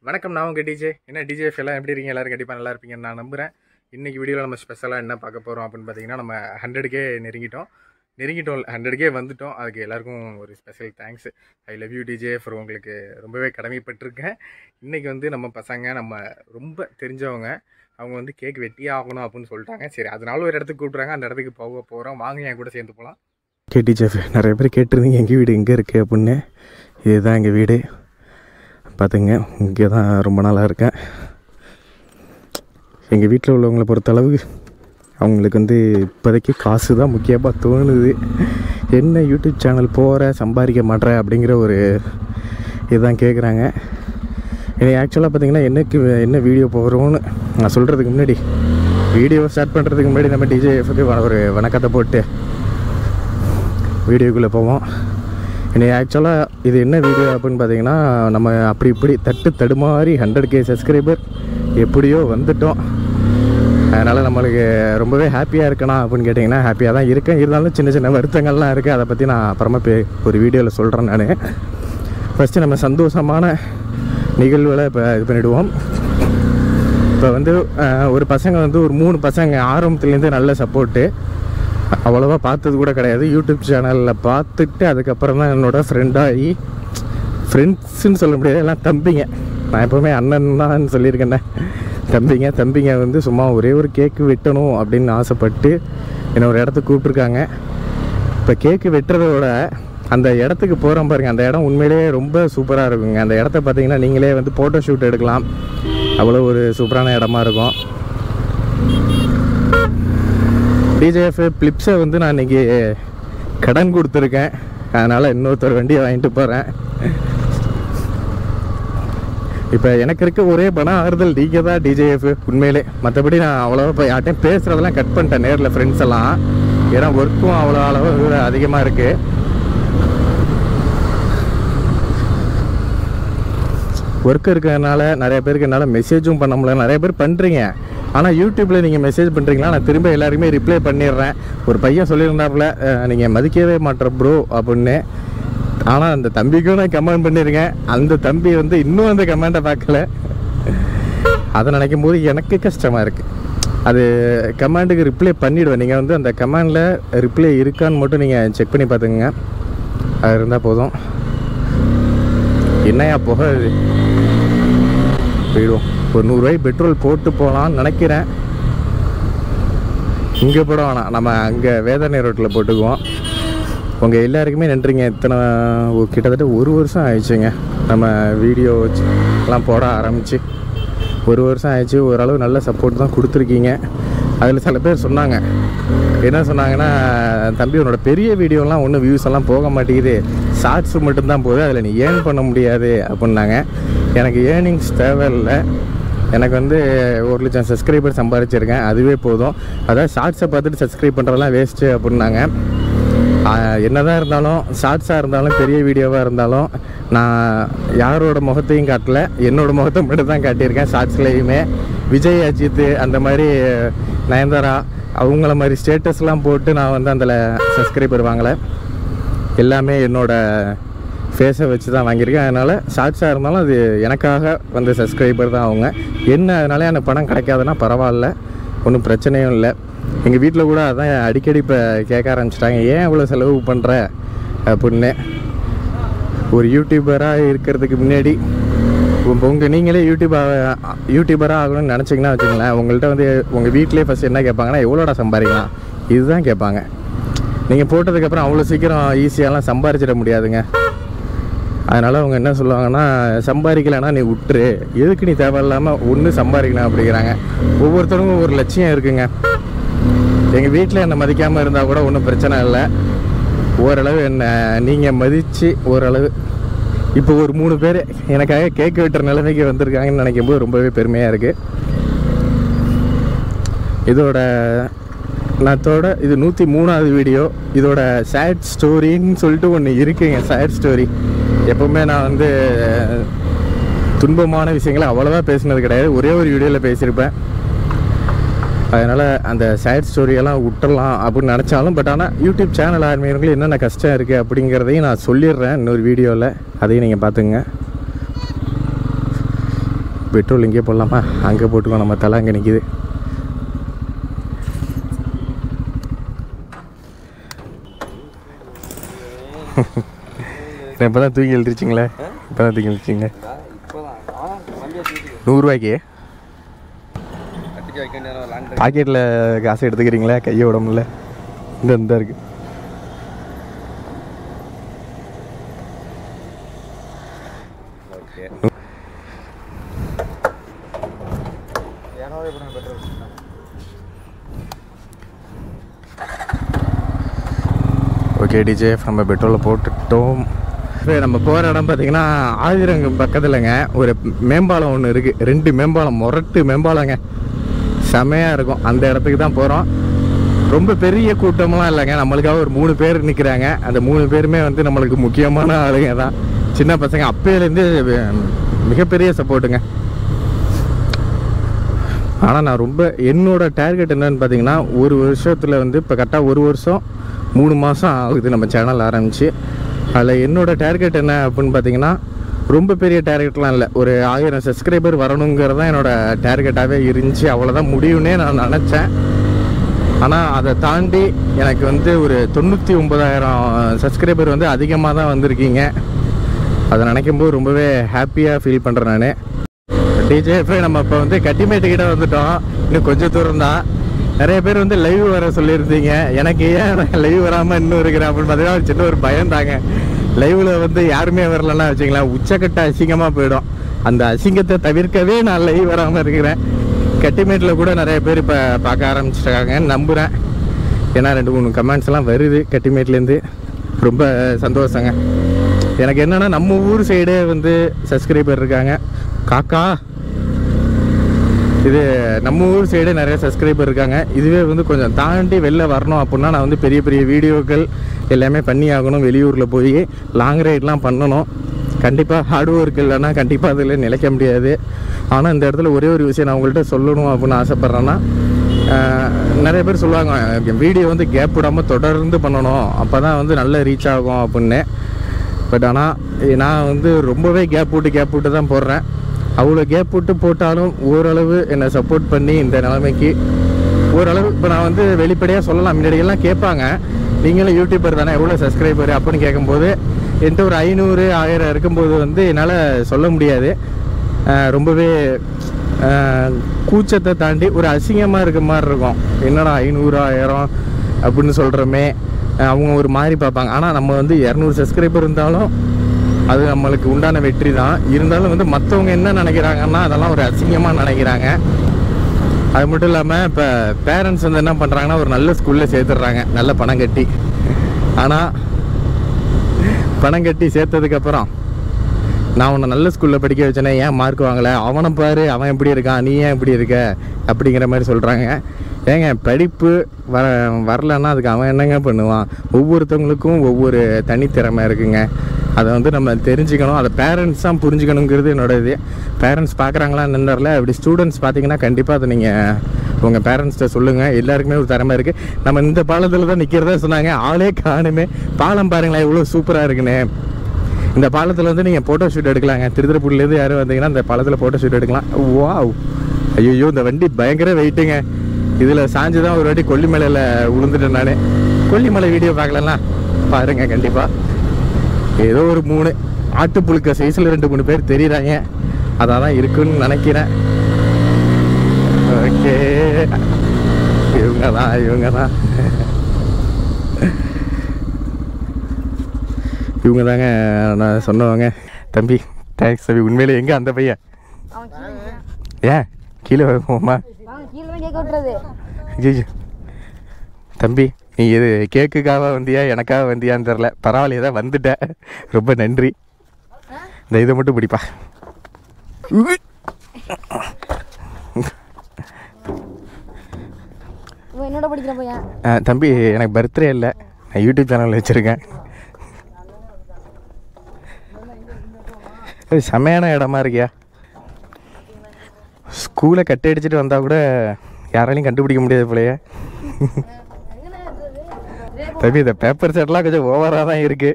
வணக்கம், நான் உங்கள் டிஜே. என்ன டிஜேஎஃப் எல்லாம் எப்படி இருக்கீங்க? எல்லோரும் கண்டிப்பாக நல்லா இருப்பீங்கன்னு நான் நம்புகிறேன். இன்றைக்கி வீடியோவில் நம்ம ஸ்பெஷலாக என்ன பார்க்க போகிறோம் அப்படின்னு பார்த்தீங்கன்னா, நம்ம 100K நெருங்கிட்டோம் 100K வந்துட்டோம். அதுக்கு எல்லாருக்கும் ஒரு special thanks. I love you DJF. உங்களுக்கு ரொம்பவே கடமைப்பட்டிருக்கேன். இன்றைக்கி வந்து நம்ம பசங்க நம்ம ரொம்ப தெரிஞ்சவங்க, அவங்க வந்து கேக் வெட்டியே ஆகணும் அப்படின்னு சொல்லிட்டாங்க. சரி, அதனால ஒரு இடத்துக்கு கூப்பிட்றாங்க, அந்த இடத்துக்கு போக போகிறோம். வாங்க, என் கூட சேர்ந்து போகலாம். டிஜேஎஃப் நிறைய பேர் கேட்டிருந்தீங்க எங்கள் வீடு எங்கே இருக்குது அப்படின்னு. இதுதான் எங்கள் வீடு. பார்த்துங்க, இங்கே தான் ரொம்ப நாளாக இருக்கேன். எங்கள் வீட்டில் உள்ளவங்களை பொறுத்தளவு அவங்களுக்கு வந்து இப்போதைக்கு காசு தான் முக்கியமாக தோணுது. என்ன யூடியூப் சேனல் போகிற சம்பாதிக்க மாட்டேற அப்படிங்கிற ஒரு இதுதான் கேட்குறாங்க. எனக்கு ஆக்சுவலாக பார்த்திங்கன்னா என்ன வீடியோ போகிறோன்னு நான் சொல்கிறதுக்கு முன்னாடி, வீடியோ ஸ்டார்ட் பண்ணுறதுக்கு முன்னாடி நம்ம டிஜேஎஃப்க்கு ஒரு வணக்கத்தை போட்டு வீடியோக்குள்ளே போவோம். இன்னைக்கு ஆக்சுவலாக இது என்ன வீடியோ அப்படின்னு பார்த்தீங்கன்னா, நம்ம அப்படி இப்படி தடுமாறி 100K சப்ஸ்கிரைபர் எப்படியோ வந்துட்டோம். அதனால் நம்மளுக்கு ரொம்பவே ஹாப்பியாக இருக்கணும் அப்படின்னு கேட்டிங்கன்னா ஹாப்பியாக தான் இருக்கேன். இருந்தாலும் சின்ன சின்ன வருத்தங்கள்லாம் இருக்குது. அதை பற்றி நான் அப்புறமா ஒரு வீடியோவில் சொல்கிறேன். நான் ஃபஸ்ட்டு நம்ம சந்தோஷமான நிகழ்வுகளை இப்போ இது பண்ணிவிடுவோம். இப்போ வந்து ஒரு பசங்க வந்து ஒரு 3 பசங்க ஆரம்பத்துலேருந்து நல்ல சப்போர்ட்டு, அவ்வளோவா பார்த்தது கூட கிடையாது. யூடியூப் சேனலில் பார்த்துட்டு அதுக்கப்புறம் தான் என்னோடய ஃப்ரெண்டாகி, ஃப்ரெண்ட்ஸுன்னு சொல்ல முடியாது, எல்லாம் தம்பிங்க. நான் எப்போவுமே அண்ணன் தான் சொல்லியிருக்கேன்னே. தம்பிங்க வந்து சும்மா ஒரே ஒரு கேக்கு வெட்டணும் அப்படின்னு ஆசைப்பட்டு என்னை ஒரு இடத்துக்கு கூப்பிட்ருக்காங்க. இப்போ கேக்கு வெட்டுறதோட அந்த இடத்துக்கு போகிறோம் பாருங்கள், அந்த இடம் உண்மையிலேயே ரொம்ப சூப்பராக இருக்குங்க. அந்த இடத்த பார்த்தீங்கன்னா நீங்களே வந்து ஃபோட்டோ ஷூட் எடுக்கலாம். அவ்வளோ ஒரு சூப்பரான இடமா இருக்கும். டிஜேஎஃப் ஃப்ளிப்ஸை வந்து நான் இன்றைக்கி கடன் கொடுத்துருக்கேன். அதனால் இன்னொருத்தர் வண்டியை வாங்கிட்டு போகிறேன். இப்போ எனக்கு இருக்க ஒரே பணம் ஆறுதல் நீங்கள் தான் டிஜேஎஃப் உண்மையிலே. மற்றபடி நான் அவ்வளோவா இப்போ யார்ட்டையும் பேசுகிறதெல்லாம் கட் பண்ணிட்டேன் நேரில் ஃப்ரெண்ட்ஸ் எல்லாம். ஏன்னா ஒர்க்கும் அவ்வளோ அளவு அதிகமாக இருக்குது. ஒர்க் இருக்கிறதுனால நிறைய பேருக்கு என்னால் மெசேஜும் பண்ண முடியல. நிறைய பேர் பண்ணுறீங்க, ஆனால் யூடியூப்பில் நீங்கள் மெசேஜ் பண்ணுறீங்களா, நான் திரும்ப எல்லாருமே ரிப்ளை பண்ணிடுறேன். ஒரு பையன் சொல்லியிருந்தாப்புல, நீங்கள் மதிக்கவே மாட்டேற ப்ரோ அப்படின்னு. ஆனால் அந்த தம்பிக்கும் நான் கமெண்ட் பண்ணியிருக்கேன். அந்த தம்பி வந்து இன்னும் அந்த கமெண்ட்டை பார்க்கல. அதை நினைக்கும் போது எனக்கு கஷ்டமாக இருக்குது. அது கமெண்ட்டுக்கு ரிப்ளை பண்ணிவிடுவேன். நீங்கள் வந்து அந்த கமெண்டில் ரிப்ளை இருக்கான்னு மட்டும் நீங்கள் செக் பண்ணி பார்த்துக்குங்க. அது இருந்தால் போதும். என்னையா போக போயிடுவோம். ஒரு 100 ரூபாய் பெட்ரோல் போட்டு போகலான்னு நினைக்கிறேன். இங்கே போட வேணாம், நம்ம அங்கே வேதாரண்ய ரோட்டில் போட்டுக்குவோம். உங்கள் எல்லாருக்குமே நன்றிங்க. கிட்டத்தட்ட 1 வருஷம் ஆயிடுச்சுங்க நம்ம வீடியோ எல்லாம் போட ஆரம்பித்து. 1 வருஷம் ஆயிடுச்சு. ஓரளவு நல்ல சப்போர்ட் தான் கொடுத்துருக்கீங்க. அதில் சில பேர் சொன்னாங்க, என்ன சொன்னாங்கன்னா, தம்பி உன்னோட பெரிய வீடியோலாம் ஒன்றும் வியூஸ் எல்லாம் போக மாட்டேங்குது, ஷார்ட்ஸு மட்டும்தான் போகுது, அதில் நீ ஏர்ன் பண்ண முடியாது அப்படின்னாங்க. எனக்கு ஏர்னிங்ஸ் தேவையில்லை. எனக்கு வந்து 1 லட்சம் சப்ஸ்கிரைபர் சம்பாதிச்சிருக்கேன், அதுவே போதும். அதாவது ஷார்ட்ஸை பார்த்துட்டு சப்ஸ்கிரைப் பண்ணுறதெல்லாம் வேஸ்ட்டு அப்படின்னாங்க. என்னதான் இருந்தாலும், ஷார்ட்ஸாக இருந்தாலும் பெரிய வீடியோவாக இருந்தாலும், நான் யாரோட முகத்தையும் காட்டல, என்னோடய முகத்தை மட்டும் தான் காட்டியிருக்கேன். ஷார்ட்ஸ்லேயுமே விஜய், அஜித், அந்த மாதிரி நயன்தாரா அவங்கள மாதிரி ஸ்டேட்டஸ்லாம் போட்டு நான் வந்து அதில் சப்ஸ்கிரைபர் வாங்கலை. எல்லாமே என்னோடய ஃபேஸை வச்சு தான் வாங்கியிருக்கேன். அதனால் ஷார்ட்ஸாக இருந்தாலும் அது எனக்காக வந்து சப்ஸ்கிரைபர் தான் அவங்க. என்ன அதனால எனக்கு பணம் கிடைக்காதுன்னா பரவாயில்ல, ஒன்றும் பிரச்சனையும் இல்லை. எங்கள் வீட்டில் கூட அதான் அடிக்கடி இப்போ கேட்க ஆரம்பிச்சிட்டாங்க, ஏன் இவ்வளோ செலவு பண்ணுற அப்படின்னு. ஒரு யூடியூபராக இருக்கிறதுக்கு முன்னாடி நீங்களே யூடியூபராக ஆகணும்னு நினச்சிங்கன்னா வச்சுங்களேன், உங்கள்கிட்ட வந்து உங்கள் வீட்டிலே ஃபஸ்ட் என்ன கேட்பாங்கன்னா, எவ்வளோடா சம்பாதிக்கலாம், இதுதான் கேட்பாங்க. நீங்கள் போட்டதுக்கப்புறம் அவ்வளோ சீக்கிரம் ஈஸியாகலாம் சம்பாதிச்சிட முடியாதுங்க. அதனால் அவங்க என்ன சொல்லுவாங்கன்னா, சம்பாதிக்கலைன்னா நீ விட்டுரு, எதுக்கு நீ தேவையில்லாமல் ஒன்று சம்பாதிக்கணும் அப்படிங்கிறாங்க. ஒவ்வொருத்தருக்கும் ஒரு லட்சியம் இருக்குங்க. எங்கள் வீட்டில் என்னை மதிக்காமல் இருந்தால் கூட ஒன்றும் பிரச்சனை இல்லை. ஓரளவு என்னை நீங்கள் மதித்து ஓரளவு இப்போ ஒரு 3 பேர் எனக்காக கேக் வெட்டுற நிலைமைக்கு வந்திருக்காங்கன்னு நினைக்கும் போது ரொம்பவே பெருமையாக இருக்குது. இது 103வது வீடியோ. இதோட சேட் ஸ்டோரின்னு சொல்லிட்டு ஒன்று இருக்குங்க. சேட் ஸ்டோரி எப்போவுமே நான் வந்து துன்பமான விஷயங்களை அவ்வளோவா பேசினது கிடையாது. ஒரே ஒரு வீடியோவில் பேசியிருப்பேன். அதனால் அந்த சேட் ஸ்டோரியெல்லாம் விட்டுடலாம் அப்படின்னு நினச்சாலும், பட் ஆனால் யூடியூப் சேனல் ஆரம்பிக்கிறவங்களுக்கு என்னென்ன கஷ்டம் இருக்குது அப்படிங்கிறதையும் நான் சொல்லிடுறேன் இன்னொரு வீடியோவில். அதையும் நீங்கள் பார்த்துங்க. பெட்ரோல் இங்கே போடலாமா? அங்கே போட்டுக்கோ, நம்ம தலை அங்கே நிற்கிது. இப்போ தான் தூக்கி எழுதிருச்சிங்களே, இப்போ தான் தூக்கி எழுதிச்சிங்க. 100 ரூபாய்க்கு பாக்கெட்டில் காசு எடுத்துக்கிறீங்களா? கையை விட முடியல. இந்த இருக்கு. ஓகே டிஜேஎஃப், நம்ம பெட்ரோலில் போட்டுட்டோம். நம்ம போகிற இடம் பார்த்திங்கன்னா ஆதிரங்க பக்கத்துலங்க ஒரு மேம்பாலம் ஒன்று இருக்குது. 2 மேம்பாலம், மொரட்டு மேம்பாலங்க, செமையாக இருக்கும். அந்த இடத்துக்கு தான் போகிறோம். ரொம்ப பெரிய கூட்டமெல்லாம் இல்லைங்க, நம்மளுக்காக ஒரு 3 பேர் நிற்கிறாங்க. அந்த 3 பேருமே வந்து நம்மளுக்கு முக்கியமான ஆளுங்க தான். சின்ன பசங்க, அப்போலேருந்து மிகப்பெரிய சப்போர்ட்டுங்க. ஆனால் நான் ரொம்ப என்னோடய டார்கெட் என்னன்னு பார்த்தீங்கன்னா, ஒரு வருஷத்தில் வந்து இப்போ கரெக்டாக 1 வருஷம் 3 மாதம் ஆகுது நம்ம சேனல் ஆரம்பித்து. அதில் என்னோடய டார்கெட் என்ன அப்படின்னு பார்த்தீங்கன்னா, ரொம்ப பெரிய டார்கெட்லாம் இல்லை, ஒரு 1000 சப்ஸ்கிரைபர் வரணுங்கிறது தான் என்னோடய டார்கெட்டாகவே இருந்துச்சு. அவ்வளோதான் முடியும்னே நான் நினச்சேன். ஆனால் அதை தாண்டி எனக்கு வந்து ஒரு 99,000 சப்ஸ்கிரைபர் வந்து அதிகமாக தான் வந்திருக்கீங்க. அதை நினைக்கும்போது ரொம்பவே ஹாப்பியாக ஃபீல் பண்ணுறேன் நான். டிஜேஎஃப் நம்ம இப்போ வந்து கட்டிமேட்டுக்கிட்ட வந்துட்டோம். இன்னும் கொஞ்சம் தூரம் தான். நிறைய பேர் வந்து லைவ் வர சொல்லியிருந்தீங்க. எனக்கு ஏன் லைவ் வராமல் இன்னும் இருக்கிறேன் அப்படின்னு பார்த்தீங்கன்னா ஒரு சின்ன ஒரு பயம் தாங்க. லைவில் வந்து யாருமே வரலன்னா வச்சுங்களேன், உச்சக்கட்ட அசிங்கமாக போயிடும். அந்த அசிங்கத்தை தவிர்க்கவே நான் லைவ் வராமல் இருக்கிறேன். கட்டிமேட்டில் கூட நிறைய பேர் இப்போ பார்க்க ஆரம்பிச்சிட்டாங்கன்னு நம்புகிறேன். ஏன்னா 2-3 கமெண்ட்ஸ்லாம் வருது கட்டிமேட்லேருந்து. ரொம்ப சந்தோஷங்க. எனக்கு என்னென்னா, நம்ம ஊர் சைடே வந்து சப்ஸ்கிரைபர் இருக்காங்க. காக்கா, இது நம்ம ஊர் சைடே நிறைய சப்ஸ்கிரைபர் இருக்காங்க. இதுவே வந்து கொஞ்சம் தாண்டி வெளில வரணும் அப்படின்னா நான் வந்து பெரிய பெரிய வீடியோக்கள் எல்லாமே பண்ணி ஆகணும். வெளியூரில் போய் லாங் ரைட்லாம் பண்ணணும். கண்டிப்பாக ஹார்ட் ஒர்க் இல்லைன்னா கண்டிப்பாக அதில் நிலைக்க முடியாது. ஆனால் இந்த இடத்துல ஒரே ஒரு விஷயம் நான் உங்கள்கிட்ட சொல்லணும் அப்படின்னு ஆசைப்பட்றேன்னா, நிறைய பேர் சொல்லுவாங்க வீடியோ வந்து கேப் விடாமல் தொடர்ந்து பண்ணணும், அப்போ தான் வந்து நல்ல ரீச் ஆகும் அப்படின்னு. பட் ஆனால் நான் வந்து ரொம்பவே கேப் விட்டு தான் போடுறேன். அவ்வளோ கேப் விட்டு போட்டாலும் ஓரளவு என்னை சப்போர்ட் பண்ணி இந்த நிலைமைக்கு ஓரளவு இப்போ நான் வந்து வெளிப்படையாக சொல்லலாம். முன்னாடியெல்லாம் கேட்பாங்க, நீங்களும் யூடியூபர் தானே, எவ்வளோ சப்ஸ்கிரைபர் அப்படின்னு கேட்கும்போது என்கிட்ட ஒரு 500, 1000 இருக்கும்போது வந்து என்னால் சொல்ல முடியாது. ரொம்பவே கூச்சத்தை தாண்டி ஒரு அசிங்கமாக இருக்க மாதிரி இருக்கும். என்னடா 500, 1000 அப்படின்னு சொல்கிறோமே, அவங்க ஒரு மாதிரி பார்ப்பாங்க. ஆனால் நம்ம வந்து 200 சப்ஸ்கிரைபர் இருந்தாலும் அது நம்மளுக்கு உண்டான வெற்றி தான். இருந்தாலும் வந்து மற்றவங்க என்ன நினைக்கிறாங்கன்னா அதெல்லாம் ஒரு அசிங்கமாக நினைக்கிறாங்க. அது மட்டும் இல்லாமல் இப்போ பேரண்ட்ஸ் வந்து என்ன பண்ணுறாங்கன்னா, ஒரு நல்ல ஸ்கூலில் சேர்த்துடுறாங்க நல்ல பணம் கட்டி. ஆனால் பணம் கட்டி சேர்த்ததுக்கப்புறம் நான் உன்னை நல்ல ஸ்கூலில் படிக்க வச்சேனே, ஏன் மார்க் வாங்கலை, அவனை பாரு அவன் எப்படி இருக்கான், நீ ஏன் இப்படி இருக்க அப்படிங்கிற மாதிரி சொல்கிறாங்க. ஏங்க படிப்பு வரலன்னா அதுக்கு அவன் என்னங்க பண்ணுவான்? ஒவ்வொருத்தவங்களுக்கும் ஒவ்வொரு தனித்திறமை இருக்குங்க. அதை வந்து நம்ம தெரிஞ்சுக்கணும். அதை பேரண்ட்ஸ் தான் புரிஞ்சுக்கணுங்கிறது என்னோட இது. பேரண்ட்ஸ் பார்க்குறாங்களா நின்றல, அப்படி ஸ்டூடெண்ட்ஸ் பார்த்தீங்கன்னா கண்டிப்பாக அதை நீங்கள் உங்கள் பேரண்ட்ஸ்கிட்ட சொல்லுங்கள். எல்லாருக்குமே ஒரு திறமை இருக்குது. நம்ம இந்த பாலத்தில் தான் நிற்கிறதா சொன்னாங்க, ஆளே காணுமே. பாலம் பாருங்களேன் எவ்வளோ சூப்பராக இருக்குன்னு. இந்த பாலத்தில் வந்து நீங்கள் ஃபோட்டோ ஷூட் எடுக்கலாங்க. திருத்துறைப்பூர்லேருந்து யாரும் வந்தீங்கன்னா இந்த பாலத்தில் ஃபோட்டோ ஷூட் எடுக்கலாம். வாவ், ஐயோ இந்த வண்டி பயங்கர வெயிட்டுங்க. இதில் சாஞ்சு தான் ஒரு வாட்டி கொல்லிமலையில் விழுந்துட்டேன் நான். கொல்லிமலை வீடியோ பார்க்கலாம் பாருங்கள் கண்டிப்பாக. ஏதோ ஒரு 3 ஆட்டுப்புழுக்க சைஸில் 2-3 பேர் தெரியுறாங்க. அதான் தான் இருக்குன்னு நினைக்கிறேன். ஓகே, இவங்க தாங்க நான் சொன்னவங்க. தம்பி தேங்க்ஸ் தம்பி. உண்மையிலே எங்கே அந்த பையன்? ஏன் கீழே போமா? தம்பி நீ எது கேக்குக்காக வந்தியா எனக்காக வந்தியான்னு தெரில, பரவாயில்லையே தான் வந்துட்டேன். ரொம்ப நன்றி. இந்த இதை மட்டும் பிடிப்பா. என்னோட படிக்கிற பையன். தம்பி எனக்கு பர்த்டே இல்லை, நான் யூடியூப் சேனல் வச்சுருக்கேன். செமையான இடமா இருக்கியா? ஸ்கூலை கட்டி அடிச்சுட்டு வந்தால் கூட யாராலையும் கண்டுபிடிக்க முடியாது போலையே. தம்பி இந்த பேப்பர் செட்லாம் கொஞ்சம் ஓவராக தான் இருக்குது.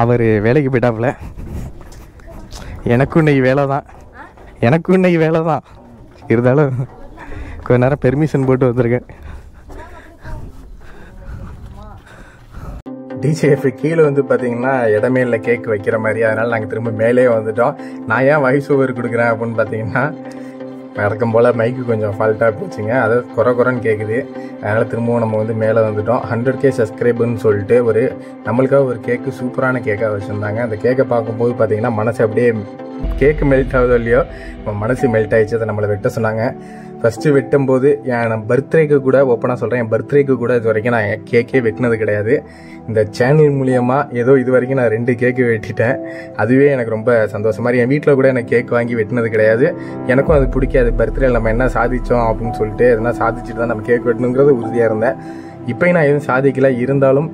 அவர் வேலைக்கு போயிட்டாப்புல. எனக்கும் இன்னைக்கு வேலை தான் இருந்தாலும் கொஞ்ச நேரம் பெர்மிஷன் போட்டு வந்திருக்கேன். டிஜேஎஃப் கீழே வந்து பார்த்தீங்கன்னா இடமே இல்லை கேக் வைக்கிற மாதிரி. அதனால் நாங்கள் திரும்ப மேலே வந்துட்டோம். நான் ஏன் வாய்ஸ் ஓவர் கொடுக்குறேன் அப்படின்னு பார்த்தீங்கன்னா, வழக்கம் போல் மைக்கு கொஞ்சம் ஃபால்ட்டாக போச்சுங்க. அது குறைன்னு கேட்குது. அதனால் திரும்பவும் நம்ம வந்து மேலே வந்துட்டோம். 100K சப்ஸ்கிரைபர்னு சொல்லிட்டு நம்மளுக்காக ஒரு கேக்கு சூப்பரான கேக்காக வச்சுருந்தாங்க. அந்த கேக்கை பார்க்கும்போது பார்த்தீங்கன்னா மனசு அப்படியே கேக்கு மெல்ட் ஆகுதோ இல்லையோ மனசு மெல்ட் ஆகிடுச்சு. அதை நம்மளை வெட்ட சொன்னாங்க. ஃபஸ்ட்டு வெட்டும்போது நான் பர்த்டேக்கு கூட ஓப்பனாக சொல்கிறேன், என் பர்த்டேக்கு கூட இது வரைக்கும் நான் கேக்கே வெட்டினது கிடையாது. இந்த சேனல் மூலியமாக ஏதோ இது வரைக்கும் நான் 2 கேக்கு வெட்டிட்டேன். அதுவே எனக்கு ரொம்ப சந்தோஷம். மாதிரி என் வீட்டில் கூட எனக்கு கேக் வாங்கி வெட்டினது கிடையாது. எனக்கும் அது பிடிக்காது. பர்த்டே நம்ம என்ன சாதித்தோம் அப்படின்னு சொல்லிட்டு எதனா சாதிச்சுட்டு தான் நம்ம கேக் வெட்டணுங்கிறது உறுதியாக இருந்தேன். இப்போயும் நான் எதுவும் சாதிக்கல. இருந்தாலும்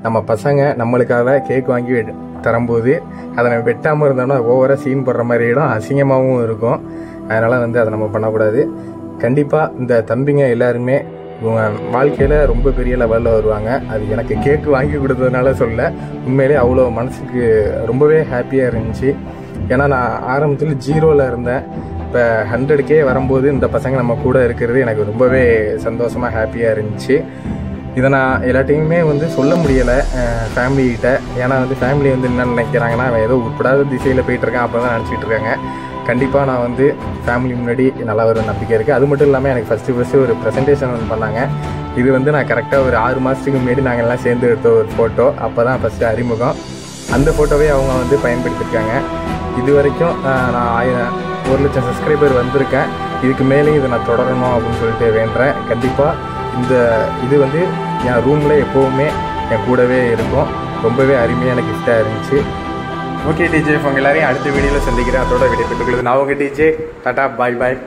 நம்ம பசங்க நம்மளுக்காக கேக் வாங்கி தரும்போது அதை நம்ம வெட்டாமல் இருந்தோம்னா ஓவராக சீன் போடுற மாதிரி இடம் அசிங்கமாகவும் இருக்கும். அதனால் வந்து அதை நம்ம பண்ணக்கூடாது. கண்டிப்பாக இந்த தம்பிங்க எல்லாருமே வாழ்க்கையில் ரொம்ப பெரிய லெவலில் வருவாங்க. அது எனக்கு கேக்கு வாங்கி கொடுத்ததுனால சொல்ல, உண்மையிலே அவ்வளோ மனசுக்கு ரொம்பவே ஹாப்பியாக இருந்துச்சு. ஏன்னா நான் ஆரம்பத்தில் 0ல் இருந்தேன். இப்போ 100K வரும்போது இந்த பசங்க நம்ம கூட இருக்கிறது எனக்கு ரொம்பவே சந்தோஷமாக ஹாப்பியாக இருந்துச்சு. இதை நான் எல்லாத்தையுமே வந்து சொல்ல முடியலை ஃபேமிலிகிட்ட. ஏன்னா வந்து ஃபேமிலி வந்து என்ன நினைக்கிறாங்கன்னா, அவன் ஏதோ உட்படாத திசையில் போயிட்டுருக்கான் அப்போ தான் நினச்சிட்டு இருக்காங்க. கண்டிப்பாக நான் வந்து ஃபேமிலி முன்னாடி நல்லா ஒரு நம்பிக்கை இருக்குது. அது மட்டும் இல்லாமல் எனக்கு ஃபஸ்ட்டு ஒரு ப்ரெசன்டேஷன் ஒன்று பண்ணாங்க. இது வந்து நான் கரெக்டாக ஒரு 6 மாதத்துக்கு முன்னாடி நாங்கள் எல்லாம் சேர்ந்து எடுத்த ஒரு ஃபோட்டோ. அப்போ தான் ஃபஸ்ட்டு அறிமுகம். அந்த ஃபோட்டோவே அவங்க வந்து பயன்படுத்தியிருக்காங்க. இது வரைக்கும் நான் 1 லட்சம் சப்ஸ்கிரைபர் வந்திருக்கேன். இதுக்கு மேலேயும் இதை நான் தொடரணும் அப்படின்னு சொல்லிட்டு வேண்டுறேன். கண்டிப்பாக இது வந்து என் ரூமில் எப்போவுமே என் கூடவே இருக்கும். ரொம்பவே அருமையான கிஃப்டாக இருந்துச்சு. ஓகே டிஜே, உங்கள் எல்லாரையும் அடுத்த வீடியோவில் சந்திக்கிறேன். அதோட வீடியோ பெற்றுக்கொள்ளுது. நான் உங்கள் டிஜே. டாடா, பாய் பாய்.